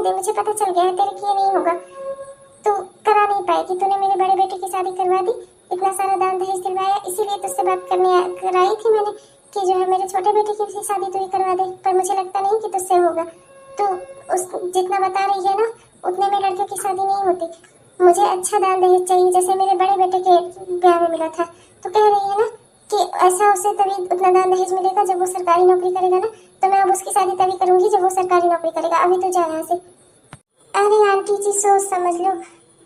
दे, मुझे पता चल गया है तेरे किए नहीं होगा, तू करा नहीं पाएगी। तूने मेरे बड़े बेटे की शादी करवा दी, इतना सारा दान दहेज दिलवाया, इसीलिए तुझसे बात करने कराई थी मैंने कि जो है मेरे छोटे बेटे की भी शादी तू ही करवा दे, पर मुझे लगता नहीं कि तुझसे होगा। तो उस जितना बता रही है ना उतने में लड़के की शादी नहीं होती। मुझे अच्छा दान दहेज चाहिए, जैसे मेरे बड़े बेटे के ब्याह में मिला था। तो कह रही है ना कि ऐसा उसे तभी उतना दान दहेज मिलेगा जब वो सरकारी नौकरी करेगा ना, तो मैं अब उसकी शादी तभी करूंगी जब वो सरकारी नौकरी करेगा। अभी तो जा यहाँ से। अरे आंटी जी सोच समझ लो,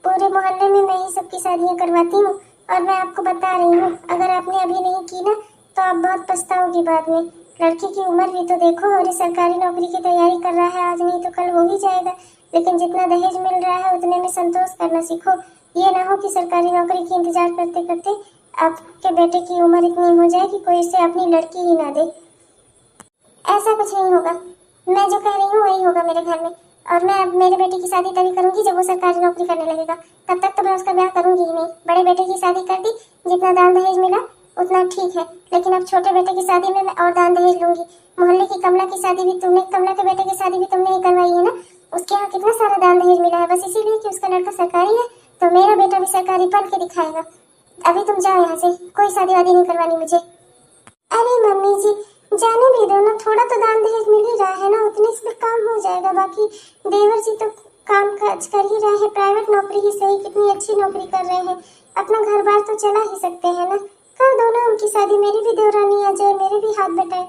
पूरे मोहल्ले में मैं ही सबकी शादियाँ करवाती हूँ, और मैं आपको बता रही हूँ अगर आपने अभी नहीं की ना तो आप बहुत पछताओगी बाद में। लड़की की उम्र भी तो देखो, और ये सरकारी नौकरी की तैयारी कर रहा है, आज नहीं तो कल हो ही जाएगा। लेकिन जितना दहेज मिल रहा है उतने में संतोष करना सीखो। ये ना हो कि सरकारी नौकरी की इंतजार करते करते आपके बेटे की उम्र इतनी हो जाए कि कोई इसे अपनी लड़की ही ना दे। ऐसा कुछ नहीं होगा, मैं जो कह रही हूँ वही होगा मेरे घर में। और मैं अब मेरे बेटे की शादी तभी करूंगी जब वो सरकारी नौकरी करने लगेगा, तब तक तो मैं उसका ब्याह करूंगी ही नहीं। बड़े बेटे की शादी कर दी, जितना दान दहेज मिला उतना ठीक है, लेकिन अब छोटे बेटे की शादी में मैं और दान दहेज लूंगी। मोहल्ले की कमला की शादी भी तुमने, कमला के बेटे की शादी भी तुमने ही करवाई है ना, उसके यहाँ कितना सारा दान दहेज मिला है, बस इसीलिए कि उसका लड़का सरकारी है तो मेरा बेटा भी सरकारी बन के दिखाएगा। अभी तुम जाओ यहाँ से, कोई शादी वादी नहीं करवानी मुझे। अरे मम्मी जी जाने भी दो ना, थोड़ा तो दान दहेज मिल ही रहा है ना, उतने से काम हो जाएगा। बाकी देवर जी तो काम काज कर ही रहे हैं, प्राइवेट नौकरी ही सही कितनी अच्छी नौकरी कर रहे हैं, अपना घर बार तो चला ही सकते हैं ना। कर दो ना उनकी शादी, मेरी भी देवरानी आ जाए, मेरे भी हाथ बटाए।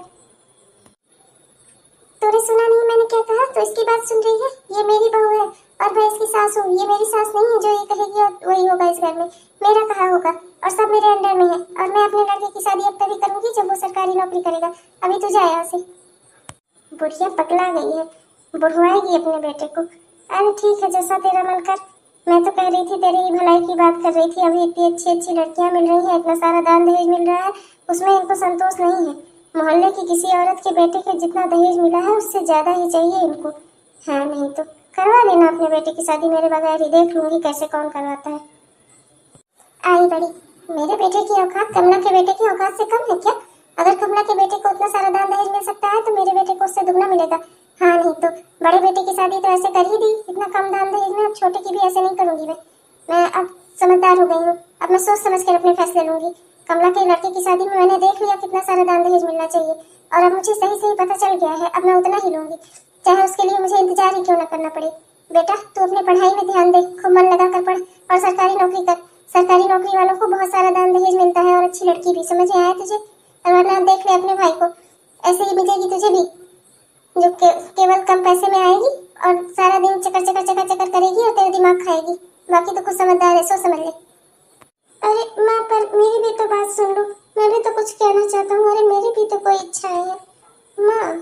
तूने सुना नहीं मैंने क्या कहा? तो इसकी बात सुन रही है? ये मेरी बहू है और मैं इसकी सास हूँ, ये मेरी सास नहीं है जो ये कहेगी और वही होगा इस घर में। मेरा कहा होगा और सब मेरे अंडर में है, और मैं अपने लड़के की शादी अब तभी करूंगी जब वो सरकारी नौकरी करेगा। अभी तो जाए यहाँ से। बुढ़िया पगला गई है, बुढ़वाएगी अपने बेटे को। अरे ठीक है जैसा तेरा मन कर। मैं तो कह रही थी तेरी ही भलाई की बात कर रही थी, अभी इतनी अच्छी अच्छी लड़कियां मिल रही हैं, इतना सारा दान दहेज मिल रहा है, उसमें इनको संतोष नहीं है। मोहल्ले की किसी औरत के बेटे के जितना दहेज मिला है उससे ज्यादा ही चाहिए इनको। हाँ नहीं तो करवा लेना अपने बेटे की शादी मेरे बगैर ही, देख लूंगी कैसे कौन करवाता है। आई बड़ी, मेरे बेटे की औकात कमला के बेटे की औकात से कम है क्या? अगर कमला के बेटे को उतना सारा दान दहेज मिल सकता है तो मेरे बेटे को उससे दुगना मिलेगा। हाँ नहीं तो बड़े बेटे की शादी तो ऐसे कर ही दी इतना कम दान दहेज में, अब छोटे की भी ऐसे नहीं करूंगी मैं अब समझदार हो गई हूँ, अब मैं सोच समझ कर अपने फैसले लूंगी। कमला के लड़के की शादी में मैंने देख लिया कितना सारा दान दहेज मिलना चाहिए, और अब मुझे सही सही पता चल गया है, अब मैं उतना ही लूंगी, चाहे उसके लिए मुझे इंतजार ही क्यों न करना पड़े। बेटा तू अपने पढ़ाई में ध्यान दे, खूब मन लगा कर पढ़ और सरकारी नौकरी कर। सरकारी नौकरी वालों को बहुत सारा दान दहेज मिलता है और अच्छी लड़की भी, समझ में आया तुझे? और वरना देख ले अपने भाई को, ऐसे ही मिलेगी तुझे भी, जो केवल कम पैसे में आएगी और सारा दिन चकर चकर चकर चकर करेगी और तेरे दिमाग खाएगी। बाकी तो कुछ समझदार है, सोच समझ ले। अरे माँ पर मेरी भी तो बात सुन लो, मैं भी तो कुछ कहना चाहता हूँ। अरे मेरी भी तो कोई इच्छाएं है माँ।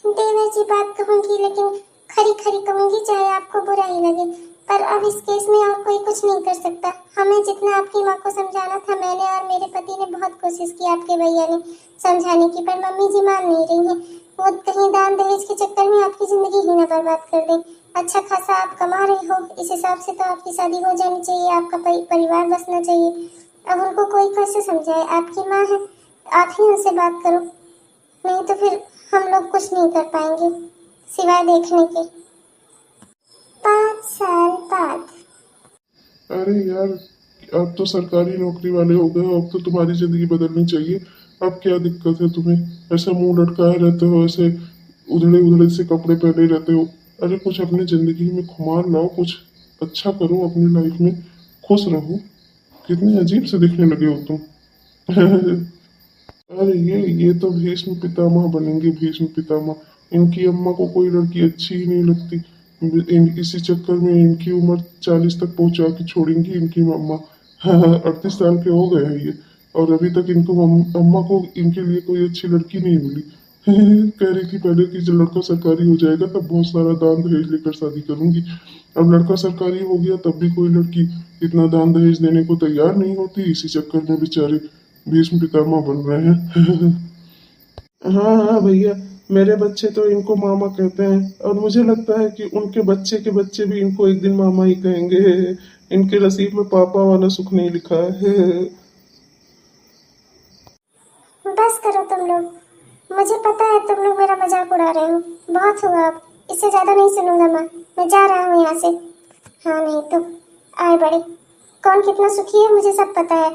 देवर जी बात कहूंगी लेकिन खरी खरी कहूंगी, चाहे आपको बुरा ही लगे, पर अब इस केस में और कोई कुछ नहीं कर सकता। हमें जितना आपकी माँ को समझाना था मैंने और मेरे पति ने बहुत कोशिश की आपके भैया ने समझाने की, पर मम्मी जी मान नहीं रही हैं। वो कहीं दान दहेज के चक्कर में आपकी जिंदगी ही ना बर्बाद कर दें। अच्छा खासा आप कमा रहे हो, इस हिसाब से तो आपकी शादी हो जानी चाहिए, आपका परिवार बसना चाहिए। अब उनको कोई कैसे समझाए? आपकी माँ है, आप ही उनसे बात करो, नहीं तो फिर हम लोग कुछ नहीं कर पाएंगे सिवाय देखने के। 5 साल बाद। अरे यार अब तो सरकारी नौकरी वाले हो गए हो, अब तो तुम्हारी जिंदगी बदलनी चाहिए। अब क्या दिक्कत है तुम्हें? ऐसा मुंह लटकाए रहते हो, ऐसे उधड़े उधड़े से कपड़े पहने रहते हो। अरे कुछ अपनी जिंदगी में खुमार लाओ, कुछ अच्छा करो अपनी लाइफ में, खुश रहो। कितने अजीब से दिखने लगे हो तुम। अरे ये तो भीष्म पितामह बनेंगे, भीष्म पितामह। इनकी अम्मा को कोई लड़की अच्छी ही नहीं लगती, इसी चक्कर में इनकी उम्र 40 तक पहुंचा के छोड़ेंगी इनकी अम्मा। 38 साल के हो गए हैं ये, और अभी तक इनको अम्मा को इनके लिए कोई अच्छी लड़की नहीं मिली। कह रही थी पहले कि जब लड़का सरकारी हो जाएगा तब बहुत सारा दान दहेज लेकर शादी करूंगी। अब लड़का सरकारी हो गया तब भी कोई लड़की इतना दान दहेज देने को तैयार नहीं होती, इसी चक्कर में बेचारे भीष्म पितामह बन रहे हैं। हाँ हाँ भैया, मेरे बच्चे तो इनको मामा कहते हैं, और मुझे लगता है कि उनके बच्चे के बच्चे भी इनको एक दिन मामा ही कहेंगे। इनके नसीब में पापा वाला सुख नहीं लिखा है। बस करो तुम लोग, मुझे पता है तुम लोग मेरा मजाक उड़ा रहे हो, बहुत हुआ अब। इससे ज्यादा नहीं सुनूंगा माँ, मैं जा रहा हूँ यहाँ से। हाँ नहीं तो आए बड़े, कौन कितना सुखी है मुझे सब पता है,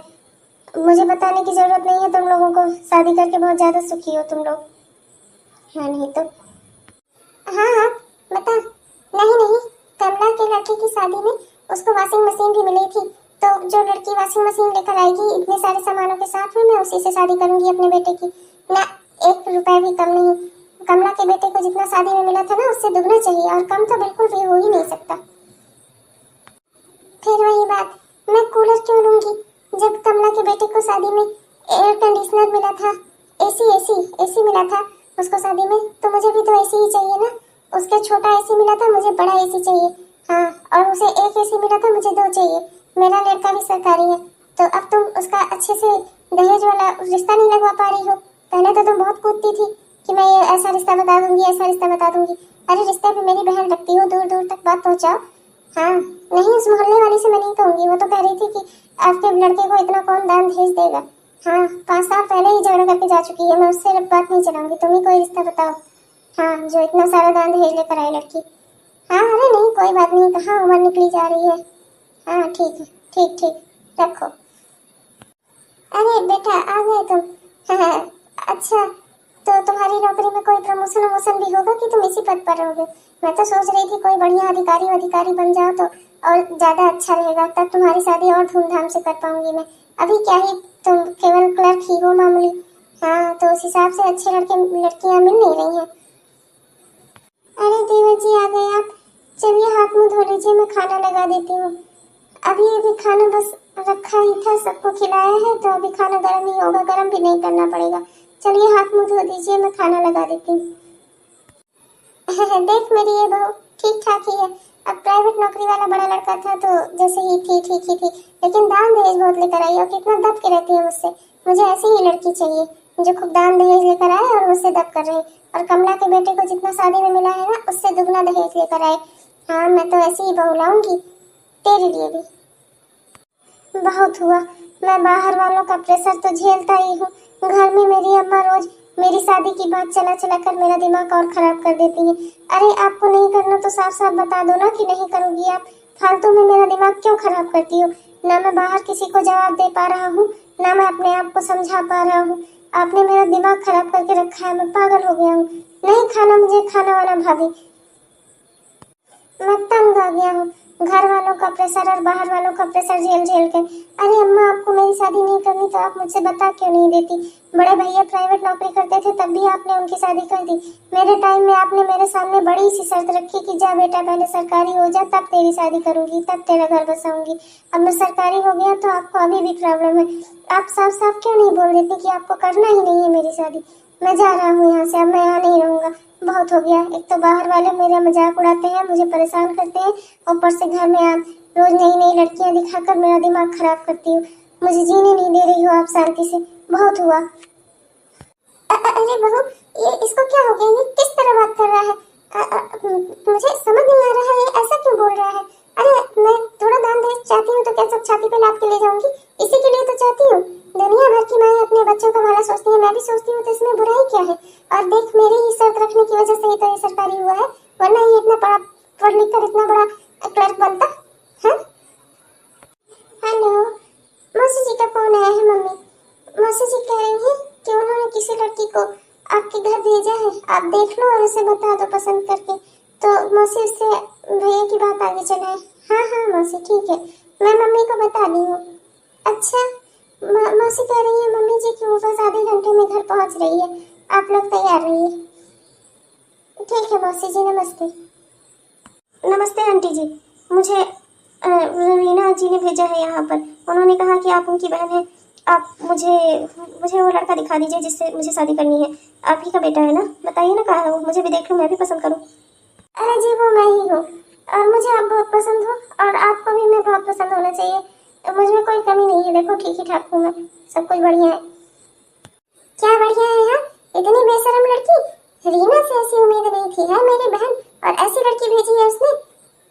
मुझे बताने की जरूरत नहीं है तुम लोगों को, शादी करके बहुत ज्यादा सुखी हो तुम लोग। हाँ नहीं तो। हाँ हाँ बता। नहीं नहीं, कमला के लड़के की शादी में उसको वॉशिंग मशीन भी मिली थी, तो जो लड़की वॉशिंग मशीन लेकर आएगी इतने सारे सामानों के साथ में, मैं उसी से शादी करूंगी अपने बेटे की। ना एक रुपए भी कम नहीं, कमला के बेटे को जितना शादी में मिला था ना उससे दुगना चाहिए, और कम तो बिल्कुल भी हो ही नहीं सकता। फिर वही बात, मैं कूलर क्यों लूंगी जब कमला के बेटे को शादी में एयर कंडीशनर मिला था, एसी एसी एसी मिला था उसको शादी में, तो मुझे भी तो एसी ही चाहिए ना। उसके छोटा एसी मिला था, मुझे बड़ा एसी चाहिए। हाँ, और उसे एक एसी मिला था, मुझे दो चाहिए। मेरा लड़का भी सरकारी है, तो अब तुम उसका अच्छे से दहेज वाला रिश्ता नहीं लगवा पा रही हो। पहले तो तुम बहुत कूदती थी कि मैं ये ऐसा रिश्ता बता दूंगी, ऐसा रिश्ता बता दूंगी। अरे रिश्ते पे मेरी बहन रखती हो, दूर दूर तक बात पहुंचाओ। हाँ नहीं, उस मोहल्ले वाली से मैं नहीं कहूंगी, वो तो कह रही थी कि आपके लड़के को इतना कौन दान दहेज देगा। हाँ 5 साल पहले ही झगड़ा करके जा चुकी है, मैं उससे बात नहीं चलाऊंगी, तुम ही कोई रिश्ता बताओ। हाँ जो इतना सारा दान दहेज लेकर आई लड़की। हाँ अरे नहीं कोई बात नहीं, कहाँ उम्र निकली जा रही है। हाँ ठीक है, ठीक ठीक रखो। अरे बेटा आ गए तुम। हाँ, अच्छा तो तुम्हारी नौकरी में कोई प्रमोशन वमोशन भी होगा कि तुम इसी पद पर रहोगे? मैं तो सोच रही थी कोई बढ़िया अधिकारी बन जाओ तो और ज्यादा अच्छा रहेगा, तब तुम्हारी शादी और धूमधाम से कर पाऊंगी मैं। अभी क्या ही तुम केवल क्लर्क ही हो मामूली। हाँ तो उस हिसाब से अच्छे लड़कियां मिल नहीं रही हैं। अरे देवर जी आ गए आप, चलिए हाथ मुंह धो लीजिए, मैं खाना लगा देती हूँ। अभी खाना बस रखा ही था, सबको खिलाया है, तो अभी खाना गर्म ही होगा, गर्म भी नहीं करना पड़ेगा। चलिए हाथ मुंह धो दीजिए, मैं खाना लगा देती हूँ। देख मेरी ये बहू ठीक ठाक ही है, अब प्राइवेट नौकरी वाला बड़ा लड़का था तो जैसे ही थी ठीक ही थी, लेकिन दान दहेज बहुत लेकर आई और कितना दब के रहती है मुझसे। मुझे ऐसी ही लड़की चाहिए जो खूब दान दहेज लेकर आए और मुझसे दब कर रहे, और कमला के बेटे को जितना शादी में मिला है ना उससे दुगना दहेज लेकर आए। हाँ मैं तो ऐसी ही बहू लाऊंगी तेरे लिए भी। बहुत हुआ, मैं बाहर वालों का प्रेशर तो झेलता ही हूँ, घर में मेरी अम्मा रोज मेरी शादी की बात चला चला कर मेरा दिमाग और खराब कर देती है। अरे आपको नहीं करना तो साफ साफ बता दो ना कि नहीं करोगी आप, फालतू में मेरा दिमाग क्यों खराब करती हो? ना मैं बाहर किसी को जवाब दे पा रहा हूँ, ना मैं अपने आप को समझा पा रहा हूँ। आपने मेरा दिमाग खराब करके रखा है, मैं पागल हो गया हूँ। नहीं खाना मुझे, खाना वाला भाभी। मैं तंग आ गया हूँ, घर वालों का प्रेशर और बाहर वालों का प्रेशर झेल झेल के। अरे अम्मा आपको मेरी शादी नहीं करनी तो आप मुझसे बता क्यों नहीं देती? बड़े भैया प्राइवेट नौकरी करते थे तब भी आपने उनकी शादी कर दी। मेरे टाइम में आपने मेरे सामने बड़ी सी शर्त रखी कि जा बेटा पहले सरकारी हो जा, तब तेरी शादी करूंगी, तब तेरा घर बसाऊंगी। अब मैं सरकारी हो गया तो आपको अभी भी प्रॉब्लम है। आप साफ साफ क्यों नहीं बोल देती कि आपको करना ही नहीं है मेरी शादी? मैं जा रहा हूँ यहाँ से, अब मैं यहाँ नहीं रहूंगा, बहुत हो गया। एक तो बाहर वाले मेरा मजाक उड़ाते हैं, मुझे परेशान करते हैं, ऊपर से घर में आप रोज नई नई लड़कियां दिखाकर मेरा दिमाग खराब करती हो। मुझे जीने नहीं दे रही हो आप शांति से, बहुत हुआ। अरे बहू ये इसको क्या हो गया, ये किस तरह बात कर रहा है? मुझे समझ नहीं आ रहा है ये ऐसा क्यों बोल रहा है। अरे मैं थोड़ा दान दहेज चाहती हूँ तो क्या सब छाती पे लाद के ले जाऊंगी? इसी के लिए तो चाहती हूँ। दुनिया भर की माएं अपने बच्चों का भला सोचती है, मैं भी सोचती हूँ, तो इसमें बुराई क्या है? और देख मेरी ही शर्त रखने की वजह से ही तो ये सरकारी हुआ है, वरना ये इतना बड़ा पढ़ लिख कर इतना बड़ा क्लर्क बनता है। हेलो मौसी जी का फोन आया है। मम्मी मौसी जी कह रही है कि उन्होंने किसी लड़की को आपके घर भेजा है, आप देख लो और उसे बता दो पसंद करके, तो मौसी उससे भैया की बात आगे चलाए। हाँ हाँ मौसी ठीक है, मैं मम्मी को बता दी हूँ। अच्छा मौसी कह रही है मम्मी जी कि वो बस आधे घंटे में घर पहुँच रही है, आप लोग तैयार रहिए। ठीक है मौसी जी, नमस्ते। नमस्ते आंटी जी, मुझे रीना जी ने भेजा है यहाँ पर, उन्होंने कहा कि आप उनकी बहन हैं, आप मुझे वो लड़का दिखा दीजिए जिससे मुझे शादी करनी है। आप ही का बेटा है ना, बताइए ना कहाँ है वो, मुझे भी देख लूँ, मैं भी पसंद करूँ। अरे जी वो मैं ही हूँ, और मुझे आप बहुत पसंद हो और आपको भी मैं बहुत पसंद होना चाहिए, मुझ में कोई कमी नहीं है। देखो ठीक ही ठाक हूँ मैं, सब कुछ बढ़िया है। क्या बढ़िया है? हाँ इतनी बेशरम लड़की, रीना से ऐसी उम्मीद नहीं थी है मेरी बहन, और ऐसी लड़की भेजी है उसने।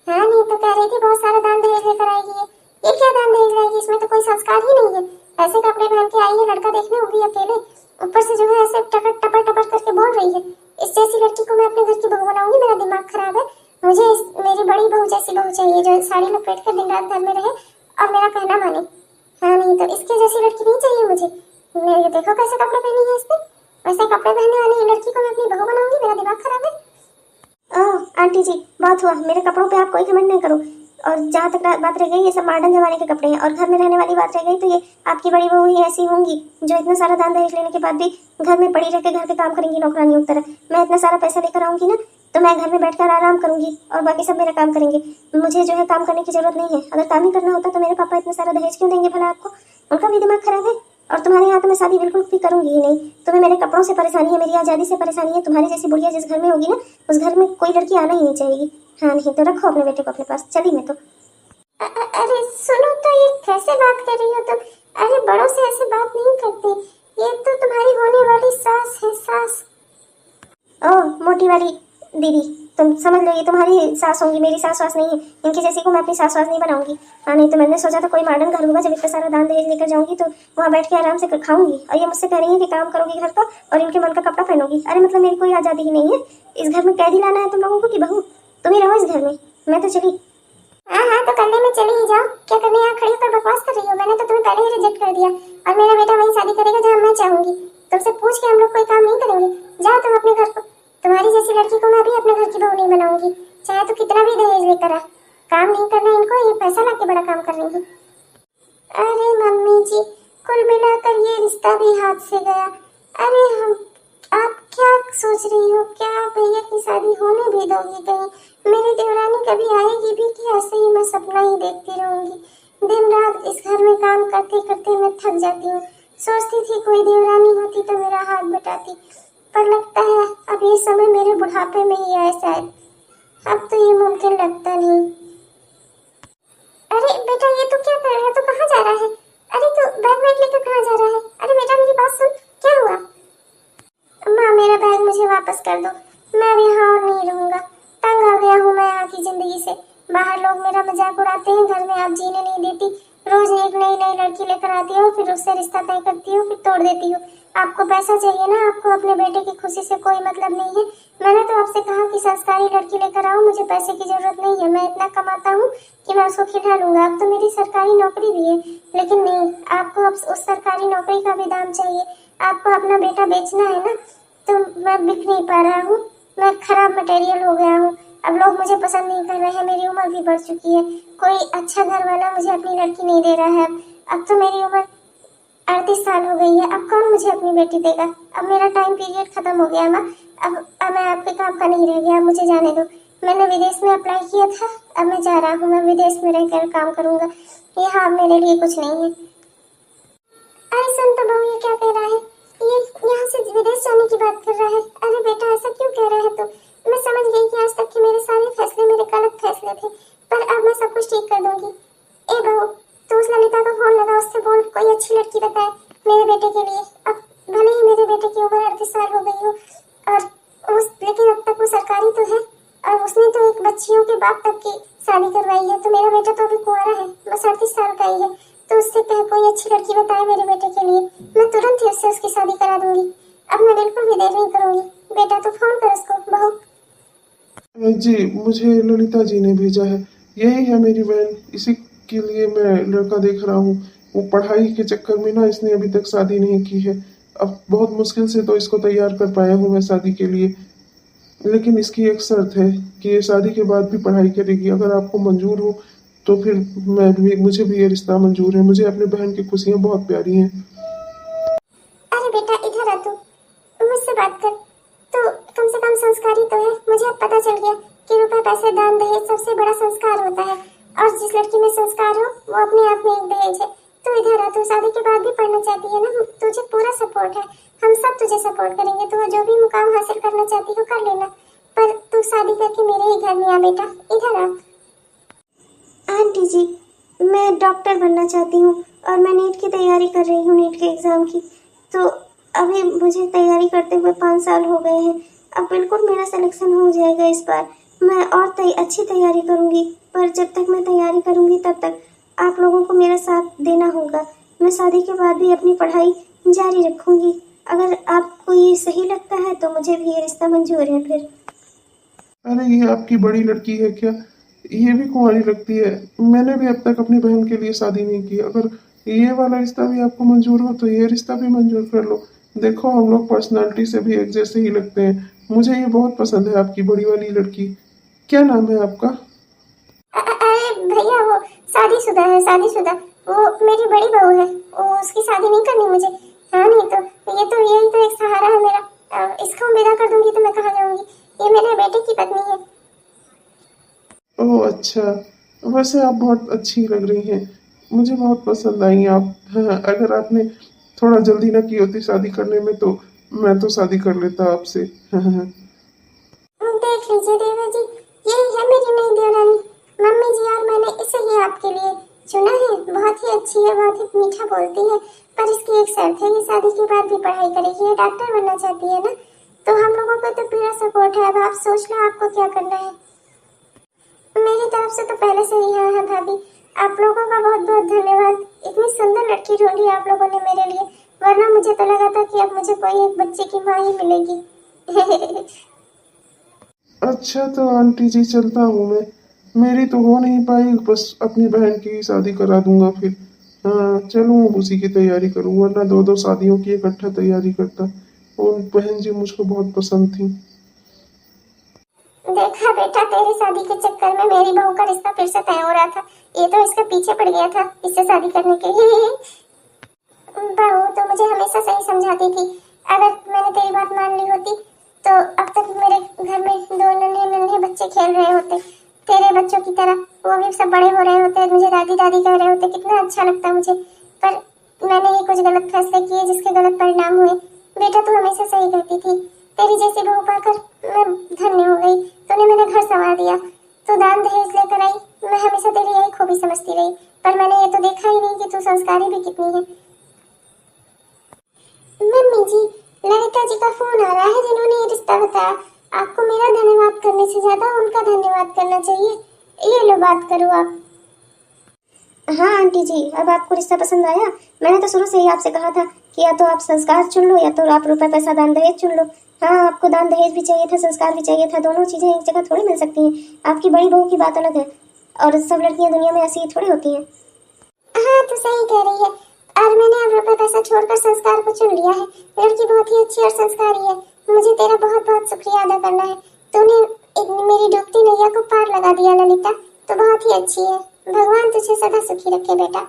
हाँ नहीं तो कह रही थी बहुत सारा दान दहेज लेकर आएगी ये क्या दान दहेज लाएगी, इसमें तो कोई संस्कार ही नहीं है। ऐसे कपड़े पहन के आई है लड़का देखने, वो भी अकेले, ऊपर से जो है ऐसे टपर टपर टपर करके बोल रही है, इस जैसी लड़की को मैं अपने घर की बहू बनाऊंगी? मेरा दिमाग खराब है। मुझे मेरी बड़ी बहू जैसी बहू चाहिए जो साड़ी लपेट कर दिन रात घर में रहे और मेरा कहना माने। हाँ, नहीं तो इसके जैसी लड़की नहीं चाहिए मुझे। मेरे देखो कैसे कपड़े पहनी है इसने, वैसे कपड़े पहनने वाली लड़की को मैं अपनी बहू बनाऊंगी? मेरा दिमाग खराब है। ओह आंटी जी, बहुत हुआ, मेरे कपड़ों पे आप कोई कमेंट नहीं करो। और जहाँ तक बात रह गई, ये सब मॉडर्न जमाने के कपड़े हैं। और घर में रहने वाली बात रह गई, तो ये आपकी बड़ी बहू ही ऐसी होंगी जो इतना सारा दान दहेज लेने के बाद भी घर में पड़ी रह के घर के काम करेंगी नौकरानियों की तरह। मैं इतना सारा पैसा लेकर आऊंगी ना, तो मैं घर में बैठकर आराम करूंगी और बाकी सब मेरा काम करेंगे। मुझे जो है काम करने की जरूरत नहीं है। अगर काम ही करना होता तो मेरे पापा इतना सारा दहेज क्यों देंगे भला आपको? उनका भी दिमाग खराब है। और तुम्हारे यहाँ तो मैं शादी बिल्कुल भी करूंगी ही नहीं। तुम्हें मेरे कपड़ों से परेशानी है, मेरी आज़ादी से परेशानी है। तुम्हारी जैसी बुढ़िया जिस घर में होगी ना, उस घर में कोई लड़की आना ही नहीं चाहिए। हाँ, नहीं तो रखो अपने बेटे को अपने पास। चली मैं तो। अरे सुनो तो, ये कैसे बात कर रही हो तुम? अरे बड़ों से ऐसे बात नहीं करते, ये तो तुम्हारी होने वाली सास है, सास। ओह मोटी वाली दीदी, तुम समझ लो ये तुम्हारी सास होंगी, मेरी सास वास नहीं है। इनकी जैसी को मैं अपनी सास वास नहीं बनाऊंगी। हाँ, नहीं तो मैंने सोचा था कोई मॉडर्न घर होगा, जब इतना सारा दान दहेज लेकर जाऊंगी तो वहाँ बैठ के आराम से खाऊंगी। और ये मुझसे कह रही है कि काम करोगी घर का और इनके मन का कपड़ा पहनोगी। अरे मतलब मेरी कोई आज़ादी ही नहीं है। इस घर में कैदी लाना है तुम लोगों को कि बहू? तुम ही रहो इस घर में, मैं तो चली। हाँ, तो करने में चली ही जाओ। क्या करने यहाँ खड़ी होकर बकवास कर रही हो? मैंने तो तुम्हें पहले ही रिजेक्ट कर दिया और मेरा बेटा वही शादी करेगा जहाँ मैं चाहूंगी। तुमसे पूछ के हम लोग कोई काम नहीं करेंगे। जाओ तुम अपने घर को। तुम्हारी जैसी लड़की को मैं भी अपने घर की बहू नहीं बनाऊंगी, चाहे तो कितना भी दहेज लेकर आ। काम नहीं करना इनको, ये पैसा लाके बड़ा काम कर रही है। अरे मम्मी जी, कुल मिलाकर ये रिश्ता भी हाथ से गया। अरे आप क्या सोच रही हो? क्या भैया की शादी होने भी दोगी कहीं? मेरी देवरानी कभी आएगी भी कि ऐसे ही मैं सपना ही देखती रहूंगी? दिन रात इस घर में काम करते करते मैं थक जाती हूँ। सोचती थी कोई देवरानी होती तो मेरा हाथ बटाती, पर लगता है अब ये समय मेरे बुढ़ापे में ही आए शायद। अब तो ये मुमकिन लगता नहीं। अरे बेटा, ये तो क्या कर रहा है? तो कहाँ जा रहा है? अरे तो बैग वैग लेकर कहाँ जा रहा है? अरे बेटा मेरी बात सुन, क्या हुआ? माँ मेरा बैग मुझे वापस कर दो, मैं अब यहाँ और नहीं रहूंगा। तंग आ गया हूँ मैं यहाँ की जिंदगी से। बाहर लोग मेरा मजाक उड़ाते हैं, घर में आप जीने नहीं देती। रोज एक नई नई लड़की लेकर आती हो, फिर उससे रिश्ता तय करती हो, फिर तोड़ देती हो। आपको पैसा चाहिए ना, आपको अपने बेटे की खुशी से कोई मतलब नहीं है। मैंने तो आपसे कहा कि संस्कारी लड़की लेकर आओ, मुझे पैसे की जरूरत नहीं है। मैं इतना कमाता हूँ कि मैं उसको खिला लूंगा। अब तो मेरी सरकारी नौकरी भी है, लेकिन नहीं, आपको अब उस सरकारी नौकरी का भी दाम चाहिए। आपको अपना बेटा बेचना है ना, तो मैं बिक नहीं पा रहा हूँ। मैं खराब मटेरियल हो गया हूँ। अब लोग मुझे पसंद नहीं कर रहे हैं, मेरी उम्र भी बढ़ चुकी है। कोई अच्छा घर वाला मुझे अपनी लड़की नहीं दे रहा है। अब तो मेरी उम्र 38 साल हो गई है। अब कौन मुझे अपनी बेटी देगा? अब मेरा टाइम पीरियड खत्म हो गया माँ। अब मैं आपके काम का नहीं रह गया, अब मुझे जाने दो। मैंने विदेश में अप्लाई किया था, अब मैं जा रहा हूँ। मैं विदेश में रहकर काम करूंगा, यहाँ मेरे लिए कुछ नहीं है। अरे सुन तो बहू, ये क्या कह रहा है? ये यहाँ से विदेश जाने की बात कर रहा है। अरे बेटा ऐसा क्यों कह रहा है तू? मैं समझ गई कि आज तक के मेरे सारे फैसले मेरे गलत फैसले थे, पर अब मैं सब कुछ ठीक कर दूंगी। ए बहू, तू उस ललिता को फोन लगा, उससे बोल कोई अच्छी लड़की बताए मेरे बेटे के लिए। अब भले ही मेरे बेटे की उम्र 38 साल हो गई हो, लेकिन अब तक वो सरकारी तो है, और उसने तो एक बच्चियों के बाप तक की शादी करवाई है। तो मेरा बेटा तो अभी कुंवारा है, बस 38 साल का ही है। तो उससे कह कोई अच्छी लड़की बताए मेरे बेटे के लिए, मैं तुरंत ही उससे उसकी शादी करा दूंगी। अब मैं बिल्कुल भी देर नहीं करूंगी। बेटा तो फोन कर उसको। बहू जी, मुझे ललिता जी ने भेजा है। यही है मेरी बहन, इसी के लिए मैं लड़का देख रहा हूँ। वो पढ़ाई के चक्कर में ना इसने अभी तक शादी नहीं की है। अब बहुत मुश्किल से तो इसको तैयार कर पाया हूँ मैं शादी के लिए। लेकिन इसकी एक शर्त है कि ये शादी के बाद भी पढ़ाई करेगी। अगर आपको मंजूर हो तो फिर मुझे भी ये रिश्ता मंजूर है। मुझे अपने बहन की खुशियाँ बहुत प्यारी हैं। अरे बेटा इधर आ, तू मुझसे बात कर। तो कम से कम संस्कारी तो है। मुझे अब पता चल गया कि रुपए पैसे दान दहेज सबसे बड़ा संस्कार होता है, और जिस लड़की में संस्कार हो वो अपने आप में एक दहेज है। तू इधर आ, तू शादी के बाद भी पढ़ना चाहती है ना, तुझे पूरा सपोर्ट है। हम सब तुझे सपोर्ट करेंगे। तू जो भी मुकाम हासिल करना चाहती हो कर लेना, पर तू शादी करके मेरे ही घर में आ बेटा। इधर आ। आंटी जी, मैं डॉक्टर बनना चाहती हूँ और मैं नीट की तैयारी कर रही हूँ, नीट के एग्ज़ाम की। तो अभी मुझे तैयारी करते हुए 5 साल हो गए हैं। अब बिल्कुल मेरा सिलेक्शन हो जाएगा इस बार। मैं और अच्छी तैयारी करूँगी, पर जब तक मैं तैयारी करूँगी तब तक आप लोगों को मेरा साथ देना होगा। मैं शादी के बाद भी अपनी पढ़ाई जारी रखूँगी। अगर आपको ये सही लगता है तो मुझे भी ये रिश्ता मंजूर है फिर। अरे ये आपकी बड़ी लड़की है क्या? ये भी कुंवारी लगती है। मैंने भी अब तक अपनी बहन के लिए शादी नहीं की। अगर ये वाला रिश्ता भी आपको मंजूर हो तो ये रिश्ता भी मंजूर कर लो। देखो हम लोग पर्सनालिटी से भी एक जैसे ही लगते हैं। मुझे ये बहुत पसंद है आपकी बड़ी वाली लड़की। क्या नाम है आपका? अरे भैया वो शादीशुदा है, शादीशुदा। वो मेरी बड़ी बहू है, वो उसकी शादी नहीं करनी मुझे। हाँ नहीं तो ये तो यही तो एक सहारा है मेरा। इसको विदा कर दूंगी तो मैं कहाँ जाऊंगी? ये मेरे बेटे की पत्नी है। ओह अच्छा। वैसे आप बहुत अच्छी लग रही हैं। मुझे बहुत पसंद आई आप। हाँ, अगर आपने थोड़ा जल्दी ना की होती शादी करने में तो मैं तो शादी कर लेता आपसे। देख लीजिए देवर जी, यही है मेरी नई देवरानी मम्मी जी, और मैंने इसे ही आपके लिए चुना है। बहुत ही अच्छी है, बहुत ही मीठा बोलती है, पर इसकी एक शर्त है, ये शादी के बाद भी पढ़ाई करेगी। ये डॉक्टर बनना चाहती है ना, तो हम लोगों को तो पूरा सपोर्ट है। अब आप सोच लो आपको क्या करना है। मेरी तरफ से तो पहले से ही हाँ है भाभी। आप लोगों का बहुत बहुत धन्यवाद। इतनी सुंदर लड़की ढूंढी आप लोगों ने मेरे लिए, वरना मुझे तो लगा था कि अब मुझे कोई एक बच्चे की माँ ही मिलेगी। अच्छा तो आंटी जी चलता हूँ मैं। मेरी तो हो नहीं पाई, बस अपनी बहन की शादी करा दूंगा फिर। हाँ चलूँ उसी की तैयारी करूँ, वरना दो दो शादियों की इकट्ठा तैयारी करता। और बहन जी मुझको बहुत पसंद थी। देखा बेटा, तेरी शादी के चक्कर में मेरी बहू का रिश्ता फिर से तय हो रहा था। ये तो इसके पीछे पड़ गया था इससे शादी करने के लिए। बहू तो मुझे हमेशा सही समझाती थी। अगर मैंने तेरी बात मान ली होती तो अब तक मेरे घर में दो नन्हे नन्हे बच्चे खेल रहे होते, तेरे बच्चों की तरह। वो भी सब बड़े हो रहे होते, मुझे दादी दादी कह रहे होते, कितना अच्छा लगता मुझे। पर मैंने ही कुछ गलत फैसले किए जिसके गलत परिणाम हुए। बेटा तू हमेशा सही कहती थी। तेरी जैसी बहू पाकर मैं धन्य हो गई। तूने मेरा घर संवार दिया, तू दान दहेज लेकर आई। मैं हमेशा तेरी यही खूबी समझती रही, पर मैंने ये तो देखा ही नहीं कि तू संस्कारी भी कितनी है। मम्मी जी, ललिता जी का फोन आ रहा है जिन्होंने ये रिश्ता बताया। आपको मेरा धन्यवाद करने से ज्यादा उनका धन्यवाद करना चाहिए। ये लो बात करो आप। हाँ आंटी जी, अब आपको रिश्ता पसंद आया? मैंने तो शुरू से ही आपसे कहा था कि या तो आप संस्कार चुन लो या तो आप रुपए पैसा दान दहेज चुन लो। हाँ आपको दान दहेज भी चाहिए था, संस्कार भी चाहिए था। दोनों चीजें एक जगह थोड़ी मिल सकती हैं। आपकी बड़ी बहू की बात अलग है, और सब लड़कियां दुनिया में ऐसी थोड़ी होती हैं। हाँ तो सही कह रही है, और मैंने अब रुपए पैसा छोड़कर संस्कार को चुन लिया है। लड़की बहुत ही अच्छी और संस्कारी है। मुझे तेरा बहुत बहुत शुक्रिया अदा करना है। तूने मेरी डूबती नैया को पार लगा दिया ललिता, तो बहुत ही अच्छी है। भगवान तुझे सदा सुखी रखे बेटा।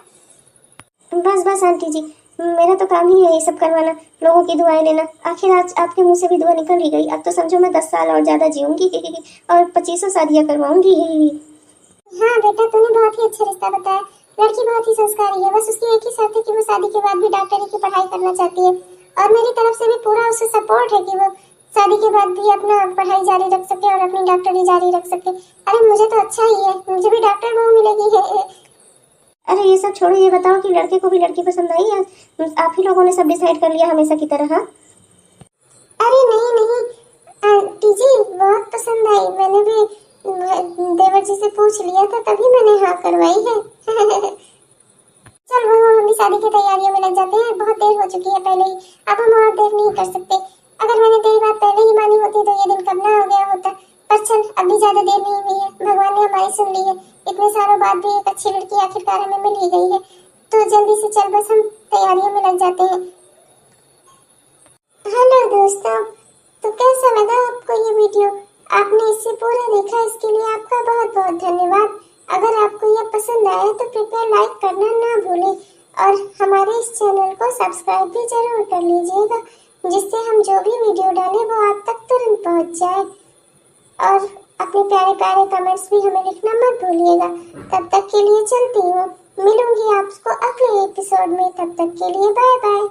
बस बस आंटी जी, मेरा तो काम ही है ये सब करवाना, लोगों की दुआएं लेना। आखिर आज आपके मुंह से भी दुआ निकल ही गई। अब तो समझो मैं 10 साल और ज्यादा जीऊंगी और 25 शादियां करवाऊंगी ही। हाँ बेटा, तूने बहुत ही अच्छा रिश्ता बताया। लड़की बहुत ही संस्कारी है, बस उसकी एक ही शर्त है कि वो शादी के बाद भी डॉक्टरी की पढ़ाई करना चाहती है, और मेरी तरफ से भी पूरा उसे सपोर्ट है कि वो शादी के बाद भी अपना पढ़ाई जारी रख सके और अपनी डॉक्टरी जारी रख सके। अरे मुझे तो अच्छा ही है, मुझे भी डॉक्टर बहू मिलेगी है। अरे ये सब छोड़ो, ये बताओ कि लड़के को भी लड़की पसंद आई या आप ही लोगों ने सब डिसाइड कर लिया हमेशा की तरह? हाँ अरे नहीं नहीं आंटी जी, बहुत पसंद आई। मैंने भी देवर जी से पूछ लिया था, तभी मैंने हाँ करवाई है। चल वो हम भी शादी की तैयारियों में लग जाते हैं, बहुत देर हो चुकी है पहले ही। अब हम और देर नहीं कर सकते। अगर मैंने तेरी बात पहले ही मानी होती तो ये दिन कब ना हो गया होता। पर चल अब भी ज्यादा देर नहीं हुई है, भगवान ने हमारी सुन ली है। इतने सालों बाद भी एक अच्छी लड़की आखिरकार हमें मिल ही गई है, तो जल्दी से चल बस हम तैयारियों में लग जाते हैं। हेलो दोस्तों, तो कैसा लगा आपको ये वीडियो? आपने इसे पूरा देखा, इसके लिए आपका बहुत बहुत धन्यवाद। अगर आपको यह पसंद आया तो कृपया लाइक करना ना भूलें, और हमारे इस चैनल को सब्सक्राइब भी जरूर कर लीजिएगा, जिससे हम जो भी वीडियो डालें वो आप तक तुरंत पहुंच जाए। और अपने प्यारे प्यारे कमेंट्स भी हमें लिखना मत भूलिएगा। तब तक के लिए चलती हूँ, मिलूंगी आपको अगले एपिसोड में। तब तक के लिए बाय बाय।